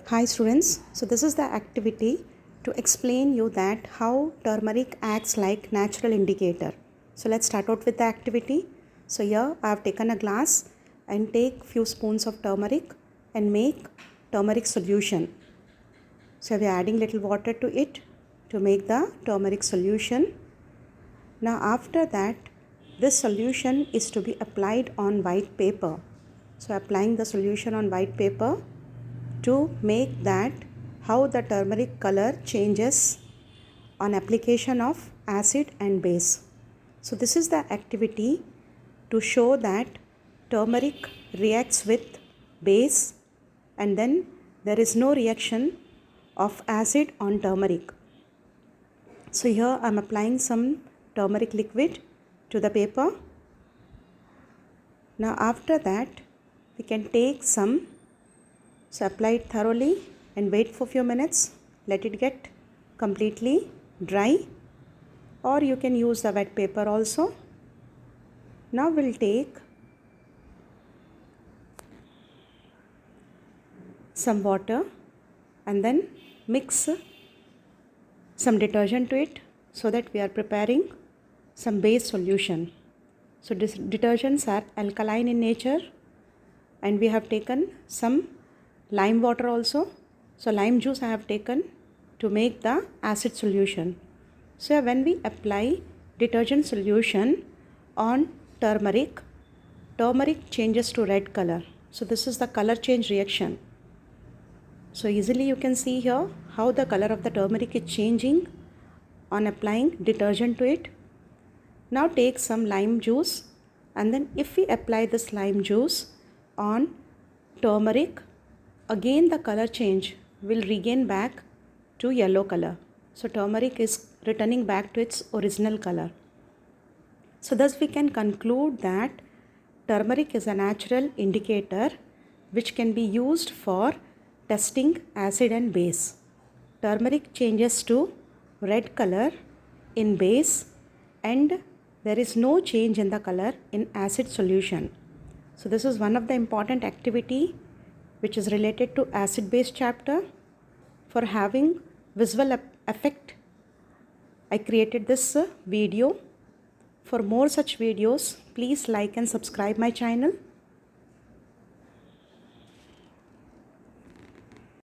Hi students, so this is the activity to explain you that how turmeric acts like natural indicator. So let's start out with the activity. So here I have taken a glass and take few spoons of turmeric and make turmeric solution. So we are adding little water to it to make the turmeric solution. Now after that this solution is to be applied on white paper. So applying the solution on white paper to make that how the turmeric color changes on application of acid and base. So this is the activity to show that turmeric reacts with base and then there is no reaction of acid on turmeric. So here I am applying some turmeric liquid to the paper. Now after that we can take some. So apply it thoroughly and wait for few minutes. Let it get completely dry, or you can use the wet paper also. Now we'll take some water and then mix some detergent to it so that we are preparing some base solution. So detergents are alkaline in nature and we have taken some lime water also. So lime juice I have taken to make the acid solution. So when we apply detergent solution on turmeric, turmeric changes to red color. So this is the color change reaction. So easily you can see here how the color of the turmeric is changing on applying detergent to it. Now take some lime juice and then if we apply this lime juice on turmeric, again the color change will regain back to yellow color. So turmeric is returning back to its original color. So thus we can conclude that turmeric is a natural indicator which can be used for testing acid and base. Turmeric changes to red color in base and there is no change in the color in acid solution. So this is one of the important activity which is related to acid base chapter. For having visual effect, I created this video. For more such videos, please like and subscribe my channel.